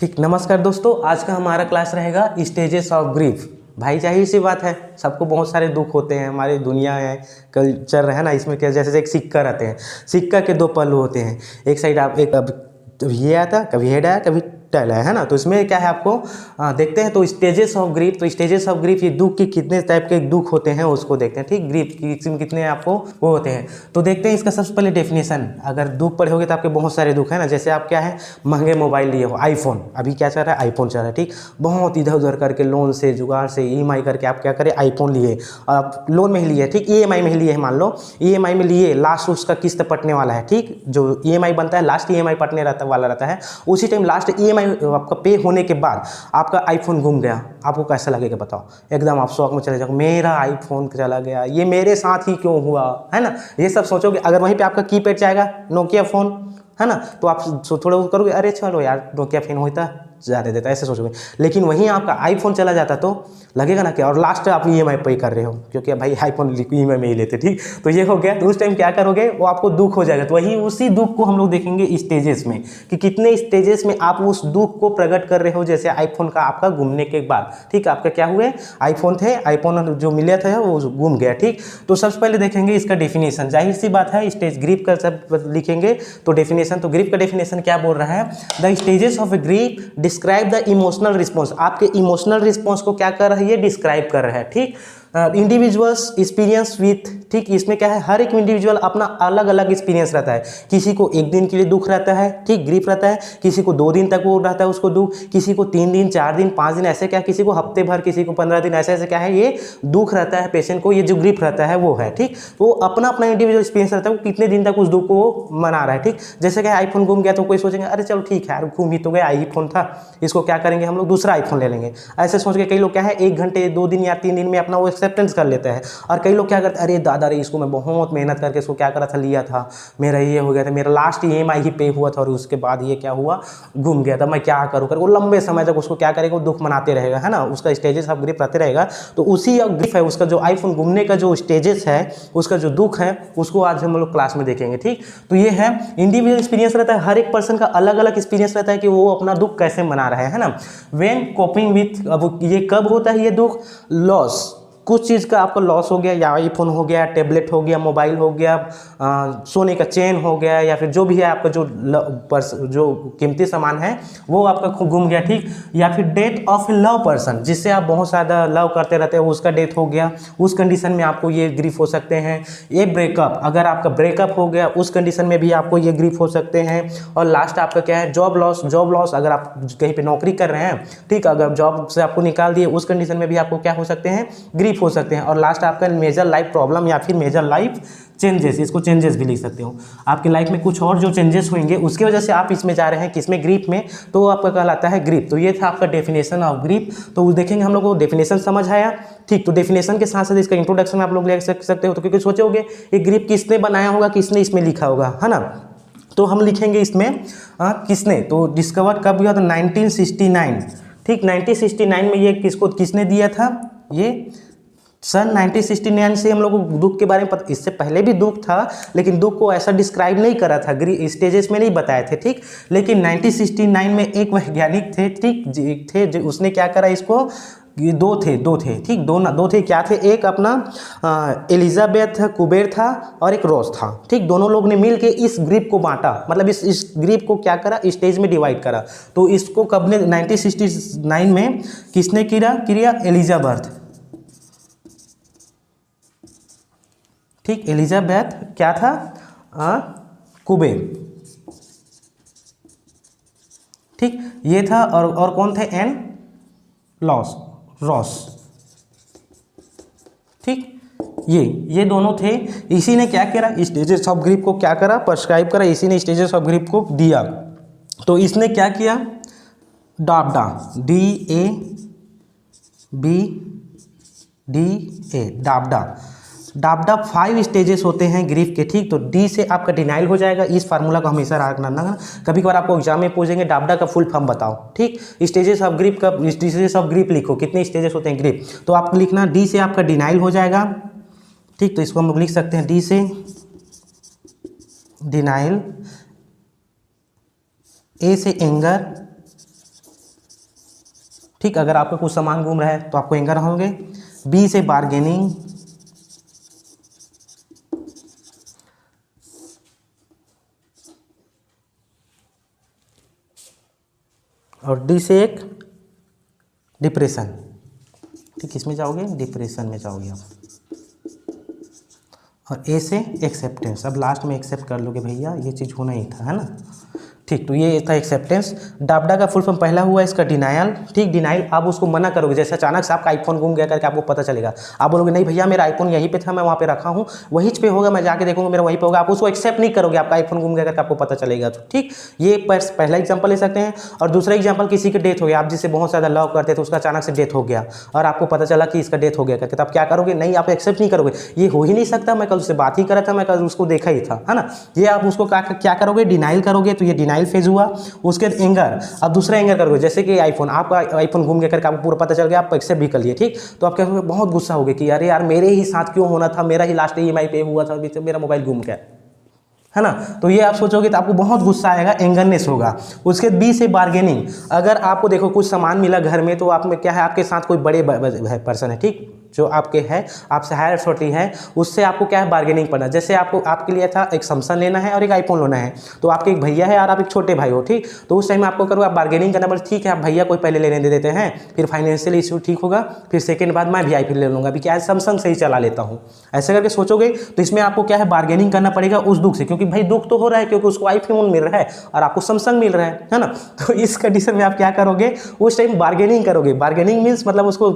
ठीक, नमस्कार दोस्तों। आज का हमारा क्लास रहेगा स्टेजेस ऑफ ग्रीफ। भाई जाहिर सी बात है, सबको बहुत सारे दुख होते हैं। हमारी दुनिया है, कल्चर है ना, इसमें क्या जैसे एक सिक्का रहते हैं। सिक्का के दो पहलू होते हैं। एक साइड आप एक कभी ये आता, कभी हेड आया, कभी टेल है ना। तो इसमें क्या है आपको देखते हैं। तो स्टेजेस ऑफ ग्रीफ, तो स्टेजेस ऑफ ग्रीफ ये दुख के कितने टाइप के दुख होते हैं उसको देखते हैं। ठीक, ग्रीफ की कितने आपको वो होते हैं तो देखते हैं। इसका सबसे पहले डेफिनेशन, अगर दुख पढ़े होगे तो आपके बहुत सारे दुख है ना। जैसे आप क्या है, महंगे मोबाइल लिए हो, आईफोन, अभी क्या चल रहा है, आईफोन चल रहा है। ठीक, बहुत इधर उधर करके लोन से जुगाड़ से ईएमआई करके आप क्या करें, आईफोन लिए। आप लोन में ही लिए, ठीक, ईएमआई में ही लिए है, मान लो ईएमआई में लिए, लास्ट उसका किस्त पटने वाला है। ठीक, जो ईएमआई बनता है लास्ट ईएमआई पटने वाला रहता है, उसी टाइम लास्ट ईएमआई आपका पे होने के बाद आपका आईफोन घूम गया, आपको कैसा लगेगा बताओ। एकदम आप शौक में चले जाओ, मेरा आईफोन चला गया, ये मेरे साथ ही क्यों हुआ, है ना। ये सब सोचोगे। अगर वहीं पे आपका कीपैड जाएगा, नोकिया फोन, है ना, तो आप थोड़ा वो करोगे, अरे चलो यार नोकिया फोन होता ज़्यादा देता, ऐसे सोचोगे। लेकिन वहीं आपका आईफोन चला जाता तो लगेगा ना क्या। और लास्ट आप ईएमआई पे कर रहे हो, क्योंकि भाई आईफोन ईएमआई में ही लेते। ठीक, तो ये हो गया। तो उस टाइम क्या करोगे, वो आपको दुख हो जाएगा। तो वही उसी दुख को हम लोग देखेंगे स्टेजेस में, कि कितने स्टेजेस में आप उस दुख को प्रकट कर रहे हो। जैसे आईफोन का आपका घूमने के बाद, ठीक, आपका क्या हुए, आईफोन थे, आईफोन जो मिला था वो घूम गया। ठीक, तो सबसे पहले देखेंगे इसका डेफिनेशन। जाहिर सी बात है, स्टेज ग्रीफ का सब लिखेंगे तो डेफिनेशन। तो ग्रीफ का डेफिनेशन क्या बोल रहा है, the stages of A grief describe the emotional response. आपके इमोशनल रिस्पॉन्स को क्या कर रहा है, ये डिस्क्राइब कर रहा है। ठीक, इंडिविजुअल्स एक्सपीरियंस विथ, ठीक, इसमें क्या है, हर एक इंडिविजुअल अपना अलग अलग एक्सपीरियंस रहता है। किसी को एक दिन के लिए दुख रहता है, ठीक, ग्रीफ रहता है। किसी को 2 दिन तक वो रहता है उसको दुख, किसी को 3 दिन, 4 दिन, 5 दिन, ऐसे क्या, किसी को हफ्ते भर, किसी को 15 दिन, ऐसे ऐसे क्या है, ये दुख रहता है पेशेंट को। ये जो ग्रीफ रहता है वो है। ठीक, तो अपना अपना इंडिविजुअल एक्सपीरियंस रहता है, वो कितने दिन तक उस दुख को मना रहा है। ठीक, जैसे क्या आईफोन घूम गया तो कोई सोचेंगे, अरे चलो ठीक है यार, घूम ही तो गया, आईफोन था, इसको क्या करेंगे हम लोग, दूसरा आईफोन ले लेंगे। ऐसे सोच के कई लोग क्या है, 1 घंटे, 2 दिन या 3 दिन में अपना वो एक्सेप्टेंस कर लेते हैं। और कई लोग क्या करते हैं, अरे दादा रे, इसको मैं बहुत मेहनत करके इसको क्या करा था, लिया था, मेरा ये हो गया था, मेरा लास्ट ईएमआई ही पे हुआ था, और उसके बाद ये क्या हुआ, घूम गया था, मैं क्या करूँ कर। वो लंबे समय तक उसको क्या करेगा, वो दुख मनाते रहेगा, है ना। उसका स्टेजेस ऑफ ग्रीफ रहते रहेगा। तो उसी ग्रीफ है उसका, जो आईफोन घूमने का जो स्टेजेस है, उसका जो दुख है, उसको आज हम लोग क्लास में देखेंगे। ठीक, तो ये है इंडिविजुअल एक्सपीरियंस रहता है। हर एक पर्सन का अलग अलग एक्सपीरियंस रहता है कि वो अपना दुख कैसे मना रहा है ना। व्हेन कोपिंग विथ, अब ये कब होता है ये दुख, लॉस, कुछ चीज़ का आपका लॉस हो गया, या आईफोन हो गया, टैबलेट हो गया, मोबाइल हो गया, सोने का चेन हो गया, या फिर जो भी है आपका जो कीमती सामान है वो आपका घूम गया। ठीक, या फिर death of A love person, जिससे आप बहुत ज़्यादा लव करते रहते हो, उसका डेथ हो गया, उस कंडीशन में आपको ये ग्रीफ हो सकते हैं। ये ब्रेकअप, अगर आपका ब्रेकअप हो गया उस कंडीशन में भी आपको ये ग्रीफ हो सकते हैं। और लास्ट आपका क्या है, जॉब लॉस, अगर आप कहीं पे नौकरी कर रहे हैं, ठीक, अगर जॉब से आपको निकाल दिए, उस कंडीशन में भी आपको क्या हो सकते हैं, ग्रीफ हो सकते हैं। और लास्ट आपका मेजर लाइफ प्रॉब्लम या फिर मेजर लाइफ चेंजेस, इसको चेंजेस भी लिख सकते हो। आपकी लाइफ में कुछ और जो चेंजेस होंगे उसकी वजह से आप इसमें जा रहे हैं, किसमें, ग्रीफ में, तो आपका कहलाता है ग्रीफ। तो ये था आपका डेफिनेशन ऑफ ग्रीफ। तो देखेंगे हम लोग को डेफिनेशन समझ आया। ठीक, तो डेफिनेशन के साथ साथ इसका इंट्रोडक्शन आप लोग ले सकते हो। तो क्योंकि सोचोगे ये ग्रीफ किसने बनाया होगा, किसने इसमें लिखा होगा, है ना। तो हम लिखेंगे इसमें किसने, तो डिस्कवर कब हुआ था, 1969। ठीक, 1969 में ये किसने दिया था, ये सन 1969 से हम लोग को दुख के बारे में पता। इससे पहले भी दुख था, लेकिन दुख को ऐसा डिस्क्राइब नहीं करा था, स्टेजेस में नहीं बताए थे। ठीक, लेकिन 1969 में एक वैज्ञानिक थे, ठीक, थे जो उसने क्या करा इसको, ये दो थे, ठीक, दो थे, क्या थे, एक अपना एलिजाबेथ कुबेर था और एक रॉस था। ठीक, दोनों लोग ने मिल के इस ग्रीफ को बांटा, मतलब इस ग्रीफ को क्या करा, स्टेज में डिवाइड करा। तो इसको कब ने 1969 में किसने किया, एलिजाबेथ। ठीक, एलिजाबेथ क्या था, कुबेर। ठीक, ये था। और कौन थे, रॉस। ठीक, ये दोनों थे। इसी ने क्या करा, स्टेजेस ऑफ ग्रीफ को क्या करा, प्रिस्क्राइब करा, इसी ने स्टेजेस ऑफ ग्रीफ को दिया। तो इसने क्या किया, डाबडा, DABDA, डाबडा 5 स्टेजेस होते हैं ग्रीफ के। ठीक, तो डी से आपका डिनाइल हो जाएगा। इस फार्मूला को हमेशा रखना। कभी कभार आपको एग्जाम में पूछेंगे डाबडा का फुल फॉर्म बताओ। ठीक, स्टेजेस ऑफ ग्रीफ लिखो, कितने स्टेजेस होते हैं ग्रीफ, तो आपको लिखना डी से आपका डिनाइल हो जाएगा। ठीक, तो इसको हम लोग लिख सकते हैं डी से डिनाइल, ए से एंगर, ठीक, अगर आपका कुछ सामान घूम रहा है तो आपको एंगर होंगे। बी से बार्गेनिंग, और डी से एक डिप्रेशन। ठीक, इसमें जाओगे डिप्रेशन में जाओगे आप, और ए से एक्सेप्टेंस। अब लास्ट में एक्सेप्ट कर लोगे भैया ये चीज़ होना ही था, है ना। ठीक, तो ये था एक्सेप्टेंस। डाबडा का फुल फॉर्म पहला हुआ इसका डिनायल। ठीक, डिनाइल आप उसको मना करोगे, जैसे अचानक से आपका आईफोन गुम गया करके आपको पता चलेगा, आप बोलोगे नहीं भैया मेरा आईफोन यहीं पे था, मैं वहाँ पे रखा हूँ, वहीं पे होगा, मैं जाके देखूंगा मेरा वहीं पे होगा, आप उसको एक्सेप्ट नहीं करोगे, आपका आईफोन गुम गया करके आपको पता चलेगा। तो ठीक, ये पहला एग्जाम्पल ले सकते हैं। और दूसरा एग्जाम्पल, किसी की डेथ हो गया, आप जिससे बहुत ज़्यादा लव करते थे उसका अचानक से डेथ हो गया और आपको पता चला कि इसका डेथ हो गया करके, तो आप क्या करोगे, नहीं आप एक्सेप्ट नहीं करोगे, ये हो ही नहीं सकता, मैं कल उससे बात ही करा था, मैं कल उसको देखा ही था, है ना। ये आप उसको क्या करोगे, डिनाइल करोगे। तो ये डिनाइल फेज हुआ। उसके बाद एंगर, अब दूसरा एंगर करोगे, जैसे कि आईफोन, आपका आईफोन घूम गया करके आपको पूरा पता चल गया, आप एक्सेप्ट भी कर लिए। ठीक, तो आप क्या करोगे, बहुत गुस्सा होगे कि अरे यार मेरे ही साथ क्यों होना था, मेरा ही लास्ट EMI पे हुआ था, अभी तो मेरा मोबाइल घूम गया, है ना। तो ये आप सोचोगे तो आपको बहुत गुस्सा आएगा, एंगरनेस होगा। उसके बी से बार्गेनिंग, अगर आपको देखो कुछ सामान मिला घर में, तो आप में क्या है, आपके साथ कोई बड़े पर्सन है, ठीक, जो आपके है, आपसे हायर अथॉरिटी है, उससे आपको क्या है, बार्गेनिंग करना। जैसे आपको, आपके लिए था एक सैमसंग लेना है और एक आईफोन लेना है, तो आपके एक भैया है और आप एक छोटे भाई हो, ठीक, तो उस टाइम आपको करो, आप बार्गेनिंग करना, बस ठीक है आप भैया कोई पहले लेने दे देते हैं, फिर फाइनेंशियल इशू ठीक होगा, फिर सेकंड बाद मैं भी आईफोन ले लूँगा, अभी क्या है सैमसंग से ही चला लेता हूँ, ऐसे करके सोचोगे। तो इसमें आपको क्या है, बार्गेनिंग करना पड़ेगा उस दुख से, क्योंकि भाई दुख तो हो रहा है क्योंकि उसको आईफोन मिल रहा है और आपको सैमसंग मिल रहा है ना। तो इस कंडीशन में आप क्या करोगे, उस टाइम बार्गेनिंग करोगे। बार्गेनिंग मीन्स मतलब उसको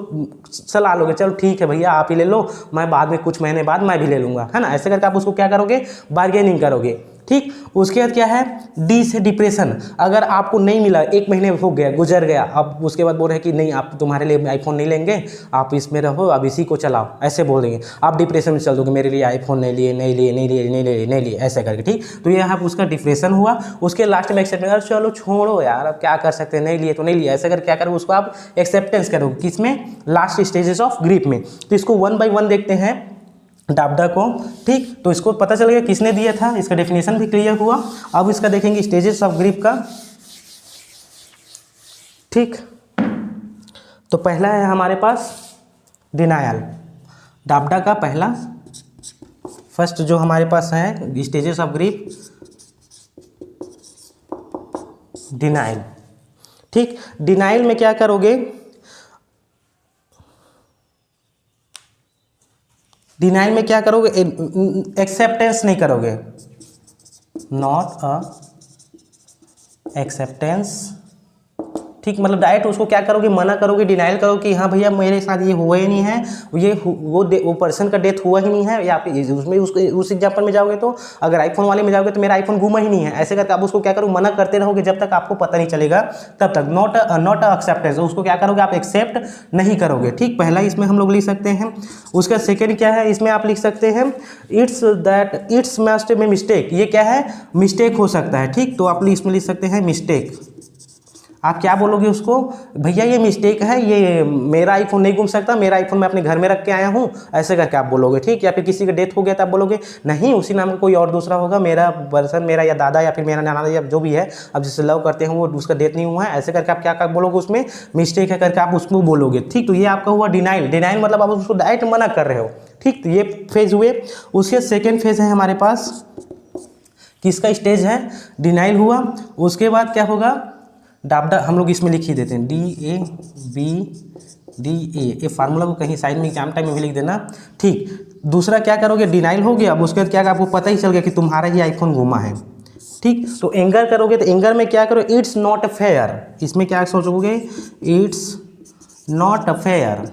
सलाह लोगे, चलो ठीक है भैया आप ही ले लो, मैं बाद में कुछ महीने बाद मैं भी ले लूँगा, है ना। ऐसे करके आप उसको क्या करोगे, बार्गेनिंग करोगे। ठीक, उसके बाद क्या है, डी से डिप्रेशन, अगर आपको नहीं मिला, 1 महीने हो गया, गुजर गया, अब उसके बाद बोल रहे हैं कि नहीं आप तुम्हारे लिए आईफोन नहीं लेंगे, आप इसमें रहो, अब इसी को चलाओ, ऐसे बोल देंगे, आप डिप्रेशन में चल दोगे, मेरे लिए आईफोन नहीं लिए, नहीं लिए, नहीं लिए, नहीं लिए, नहीं लिए, ऐसे करके। ठीक, तो ये आप उसका डिप्रेशन हुआ। उसके लास्ट में एक्सेप्टेंस, चलो छोड़ो यार अब क्या कर सकते हैं, नहीं लिए तो नहीं लिए, ऐसे करके क्या करोगे, उसको आप एक्सेप्टेंस करोगे, किसमें, लास्ट स्टेजेस ऑफ ग्रीफ में। तो इसको 1 by 1 देखते हैं डाबडा को। ठीक, तो इसको पता चल गया किसने दिया था, इसका डेफिनेशन भी क्लियर हुआ। अब इसका देखेंगे स्टेजेस ऑफ ग्रीफ का। ठीक, तो पहला है हमारे पास डिनायल, डाबडा का पहला फर्स्ट जो हमारे पास है स्टेजेस ऑफ ग्रीफ, डिनाइल। ठीक, डिनाइल में क्या करोगे, डिनाइल में क्या करोगे, एक्सेप्टेंस नहीं करोगे, नॉट अ एक्सेप्टेंस। ठीक, मतलब डायरेक्ट उसको क्या करोगे, मना करोगे, डिनाइल करोगे कि हाँ भैया मेरे साथ ये हुआ ही नहीं है, ये वो पर्सन का डेथ हुआ ही नहीं है, या फिर उसमें उस एग्जाम्पल में जाओगे तो, अगर आईफोन वाले में जाओगे तो मेरा आईफोन घूमा ही नहीं है, ऐसे करके आप उसको क्या करोगे, मना करते रहोगे जब तक आपको पता नहीं चलेगा तब तक। नॉट एक्सेप्टेंस, उसको क्या करोगे, आप एक्सेप्ट नहीं करोगे। ठीक, पहला इसमें हम लोग लिख सकते हैं। उसका सेकेंड क्या है, इसमें आप लिख सकते हैं इट्स मस्ट बी मिस्टेक, ये क्या है, मिस्टेक हो सकता है। ठीक, तो आप इसमें लिख सकते हैं मिस्टेक। आप क्या बोलोगे उसको, भैया ये मिस्टेक है, ये मेरा आईफोन नहीं घूम सकता, मेरा आईफोन मैं अपने घर में रख के आया हूँ, ऐसे करके आप बोलोगे। ठीक, या फिर किसी का डेथ हो गया तो आप बोलोगे नहीं उसी नाम का कोई और दूसरा होगा, मेरा पर्सन, मेरा या दादा या फिर मेरा नाना या जो भी है, अब जिससे लव करते हैं वो उसका डेथ नहीं हुआ है, ऐसे करके आप क्या बोलोगे, उसमें मिस्टेक है करके आप उसको बोलोगे। ठीक, तो ये आपका हुआ डिनाइल। डिनाइल मतलब आप उसको डायरेक्ट मना कर रहे हो। ठीक, तो ये फेज हुए। उसके सेकेंड फेज है हमारे पास, किसका स्टेज है, डिनाइल हुआ। उसके बाद क्या होगा, डाबडा हम लोग इसमें लिख ही देते हैं, DABDA, ये फार्मूला को कहीं साइड में एग्जाम टाइम में भी लिख देना। ठीक, दूसरा क्या करोगे, डिनाइल हो गया। अब उसके बाद क्या, आपको पता ही चल गया कि तुम्हारा ही आईफोन घूमा है। ठीक, तो एंगर करोगे, तो एंगर में क्या करो, इट्स नॉट फेयर, इसमें क्या सोचोगे, इट्स नॉट फेयर,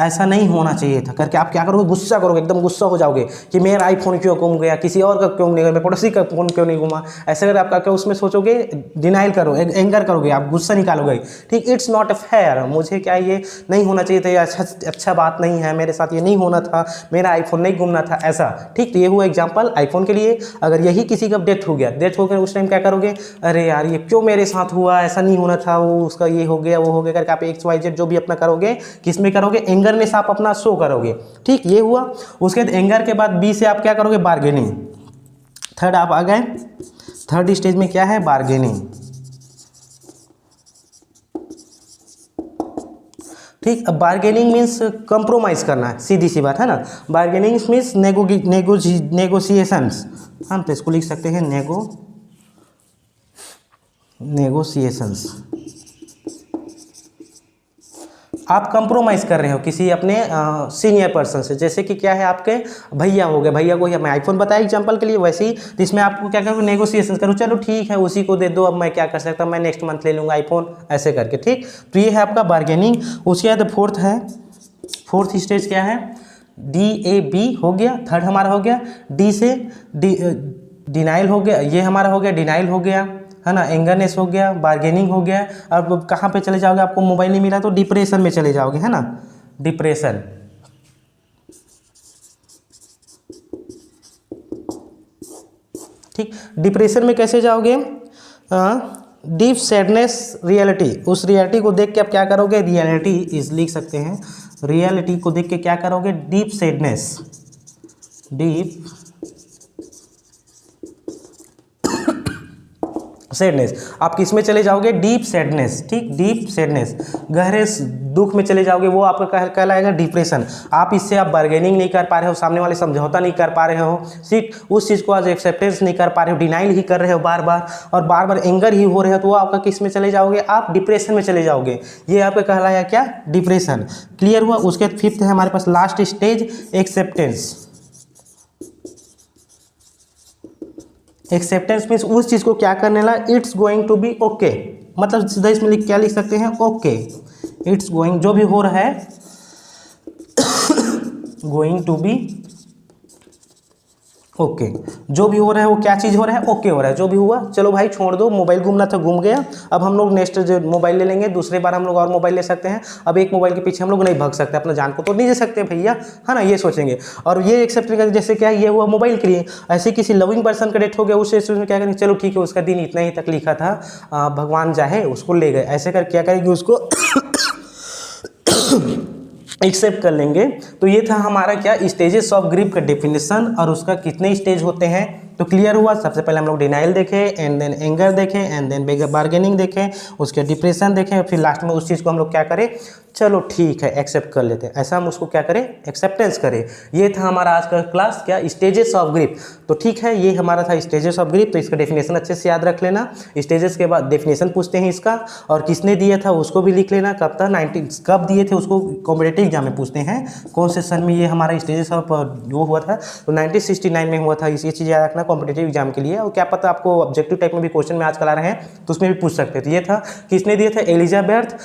ऐसा नहीं होना चाहिए था करके आप क्या करोगे, गुस्सा करोगे, एकदम गुस्सा हो जाओगे कि मेरा आईफोन क्यों घूम गया, किसी और का क्यों नहीं, मेरे पड़ोसी का फोन क्यों नहीं घूमा, ऐसे अगर आपका क्या उसमें सोचोगे, डिनाइल करो, एंगर करोगे, आप गुस्सा निकालोगे। ठीक, इट्स नॉट फेयर, मुझे क्या ये नहीं होना चाहिए था, ये अच्छा बात नहीं है, मेरे साथ ये नहीं होना था, मेरा आईफोन नहीं घूमना था, ऐसा। ठीक, तो ये हुआ एग्जाम्पल आईफोन के लिए। अगर यही किसी का डेथ हो गया, डेथ हो गया उस टाइम क्या करोगे, अरे यार ये क्यों मेरे साथ हुआ, ऐसा नहीं होना था, वो उसका ये हो गया वो हो गया करके आप XYZ जो भी अपना करोगे, किस में करोगे, एंगरनेस आप अपना शो करोगे। ठीक, ये हुआ। उसके बाद एंगर के बाद बी से आप क्या करोगे, बार्गेनिंग। थर्ड आप आ गए, थर्ड स्टेज में क्या है, बार्गेनिंग। ठीक। अब बार्गेनिंग मीन्स कंप्रोमाइज़ करना है, सीधी सी बात है ना। बार्गेनिंग मीन्स नेगोशिएशंस, हम तो इसको लिख सकते हैं नेगोशिएशंस। आप कंप्रोमाइज़ कर रहे हो किसी अपने सीनियर पर्सन से, जैसे कि क्या है आपके भैया हो गए, भैया को मैं आईफोन बताया एग्जांपल के लिए, वैसे ही तो इसमें आपको क्या करूँ, नेगोशिएशन करूँ, चलो ठीक है उसी को दे दो, अब मैं क्या कर सकता हूँ, मैं नेक्स्ट मंथ ले लूँगा आईफोन, ऐसे करके, ठीक। तो ये है आपका बार्गेनिंग। उसके बाद फोर्थ स्टेज क्या है, DAB हो गया, थर्ड हमारा हो गया। डी से डिनाइल हो गया, ये हमारा हो गया डिनाइल हो गया, है ना, एंगरनेस हो गया, बार्गेनिंग हो गया। अब कहाँ पे चले जाओगे, आपको मोबाइल नहीं मिला तो डिप्रेशन में चले जाओगे, है ना, डिप्रेशन। ठीक, डिप्रेशन में कैसे जाओगे, डीप सैडनेस रियलिटी, उस रियलिटी को देख के आप क्या करोगे, रियलिटी इस लिख सकते हैं, रियलिटी को देख के क्या करोगे, डीप सैडनेस, डीप सैडनेस। आप किस में चले जाओगे, डीप सैडनेस, ठीक, डीप सैडनेस, गहरे दुख में चले जाओगे, वो आपका कहलाएगा डिप्रेशन। आप इससे आप बार्गेनिंग नहीं कर पा रहे हो, सामने वाले समझौता नहीं कर पा रहे हो, ठीक, उस चीज़ को आज एक्सेप्टेंस नहीं कर पा रहे हो, डिनाइल ही कर रहे हो बार बार, और बार बार एंगर ही हो रहे हो, तो वो आपका किस में चले जाओगे, आप डिप्रेशन में चले जाओगे। ये आपका कहलाया क्या, डिप्रेशन। क्लियर हुआ। उसके बाद फिफ्थ है हमारे पास last stage, acceptance. Acceptance means उस चीज़ को क्या करने लगा, it's going to be okay, मतलब सीधा इसमें क्या लिख सकते हैं, ओके, इट्स गोइंग, जो भी हो रहा है गोइंग टू बी ओके, जो भी हो रहा है वो क्या चीज़ हो रहा है, ओके हो रहा है, जो भी हुआ चलो भाई छोड़ दो, मोबाइल घूमना था घूम गया, अब हम लोग नेक्स्ट जो मोबाइल ले लेंगे, दूसरे बार हम लोग और मोबाइल ले सकते हैं, अब एक मोबाइल के पीछे हम लोग नहीं भाग सकते, अपना जान को तो नहीं दे सकते भैया, है ना, ये सोचेंगे। और ये एक्सेप्ट करेंगे, जैसे क्या ये हुआ मोबाइल के लिए, ऐसे किसी लविंग पर्सन का डेथ हो गया, उस सिचुएशन में क्या करेंगे, चलो ठीक है उसका दिन इतना ही तक लिखा था, भगवान चाहे उसको ले गए, ऐसे कर क्या करेंगे, उसको एक्सेप्ट कर लेंगे। तो ये था हमारा क्या, स्टेजेस ऑफ ग्रीफ का डेफिनेशन, और उसका कितने स्टेज होते हैं। तो क्लियर हुआ। सबसे पहले हम लोग डिनाइल देखें, एंड देन एंगर देखें, एंड देन बार्गेनिंग देखें, उसके डिप्रेशन देखें, फिर लास्ट में उस चीज़ को हम लोग क्या करें, चलो ठीक है एक्सेप्ट कर लेते हैं, ऐसा हम उसको क्या करें, एक्सेप्टेंस करें। ये था हमारा आज का क्लास, क्या, स्टेजेस ऑफ ग्रीफ। तो ठीक है, ये हमारा था स्टेजेस ऑफ ग्रीफ। तो इसका डेफिनेशन अच्छे से याद रख लेना। स्टेजेस के बाद डेफिनेशन पूछते हैं इसका, और किसने दिया था उसको भी लिख लेना, कब था, कब दिए थे उसको कॉम्पिटिटिव एग्जाम में पूछते हैं, कौन से सन में ये हमारा स्टेजेस ऑफ वो हुआ था, तो 1969 में हुआ था। ये चीज़ याद रखना कॉम्पिटिटिव एग्जाम के लिए, और क्या पता आपको ऑब्जेक्टिव टाइप में भी क्वेश्चन में आजकल आ रहे हैं तो उसमें भी पूछ सकते थे। ये था, किसने दिए थे, एलिजाबेथ,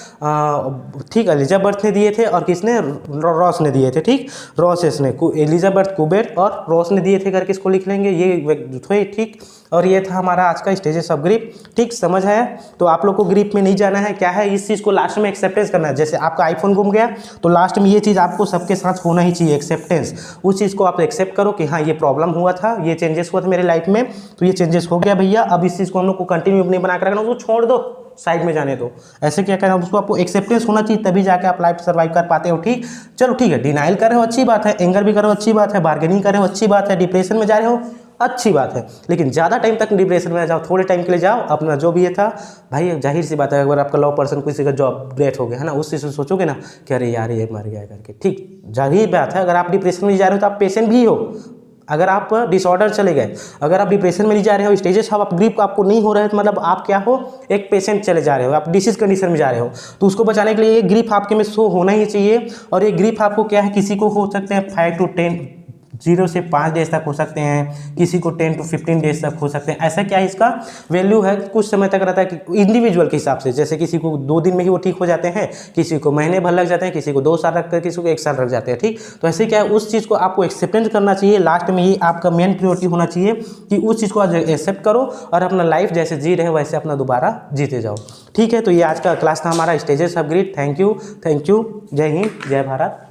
ठीक, एलिजाबेथ ने दिए थे, और किसने, रॉस ने दिए थे, ठीक, रॉसेस ने, एलिजाबेथ कुबेर और रॉस ने दिए थे करके इसको लिख लेंगे, ये थे, ठीक। और ये था हमारा आज का स्टेजेस ऑफ ग्रीफ। ठीक, समझ है। तो आप लोग को ग्रीफ में नहीं जाना है, क्या है, इस चीज़ को लास्ट में एक्सेप्टेंस करना है। जैसे आपका आईफोन गुम गया तो लास्ट में ये चीज़ आपको सबके साथ होना ही चाहिए, एक्सेप्टेंस। उस चीज़ को आप एक्सेप्ट करो कि हाँ ये प्रॉब्लम हुआ था, ये चेंजेस हुआ था मेरे लाइफ में, तो ये चेंजेस हो गया भैया, अब इस चीज़ को हम लोग को कंटिन्यू नहीं बना कर रखना, उसको छोड़ दो, साइड में जाने दो। ऐसे क्या करना, उसको आपको एक्सेप्टेंस होना चाहिए, तभी जाके आप लाइफ सर्वाइव कर पाते हो। ठीक, चलो ठीक है, डिनाइल कर रहे हो अच्छी बात है, एंगर भी कर रहे हो अच्छी बात है, बार्गेनिंग कर रहे हो अच्छी बात है, डिप्रेशन में जा रहे हो अच्छी बात है, लेकिन ज़्यादा टाइम तक डिप्रेशन में जाओ, थोड़े टाइम के लिए जाओ, अपना जो भी ये था भाई, जाहिर सी बात है अगर आपका लव पर्सन किसी का जॉब डेथ हो गया है ना, उस चीज़ से सोचोगे ना कि अरे यार ये मर गया करके। ठीक, जाहिर बात है, अगर आप डिप्रेशन में जा रहे हो तो आप पेशेंट भी हो। अगर आप डिसऑर्डर चले गए, अगर आप डिप्रेशन में नहीं जा रहे हो, स्टेजेस ऑफ ग्रीफ आपको नहीं हो रहा है, तो मतलब आप क्या हो, एक पेशेंट चले जा रहे हो, आप डिसीज कंडीशन में जा रहे हो, तो उसको बचाने के लिए ये ग्रीफ आपके में शो होना ही चाहिए। और ये ग्रीफ आपको क्या है, किसी को हो सकते हैं 5 to 10, 0 से 5 डेज तक हो सकते हैं, किसी को 10 to 15 डेज तक हो सकते हैं। ऐसा क्या है, इसका वैल्यू है, कुछ समय तक रहता है कि इंडिविजुअल के हिसाब से, जैसे किसी को 2 दिन में ही वो ठीक हो जाते हैं, किसी को महीने भर लग जाते हैं, किसी को 2 साल रख कर, किसी को 1 साल लग जाते हैं। ठीक, तो ऐसे क्या है, उस चीज़ को आपको एक्सेप्टेंस करना चाहिए। लास्ट में ये आपका मेन प्रायोरिटी होना चाहिए कि उस चीज़ को आज एक्सेप्ट करो और अपना लाइफ जैसे जी रहे वैसे अपना दोबारा जीते जाओ। ठीक है, तो ये आज का क्लास था हमारा, stages of grief. Thank you, जय हिंद, जय भारत।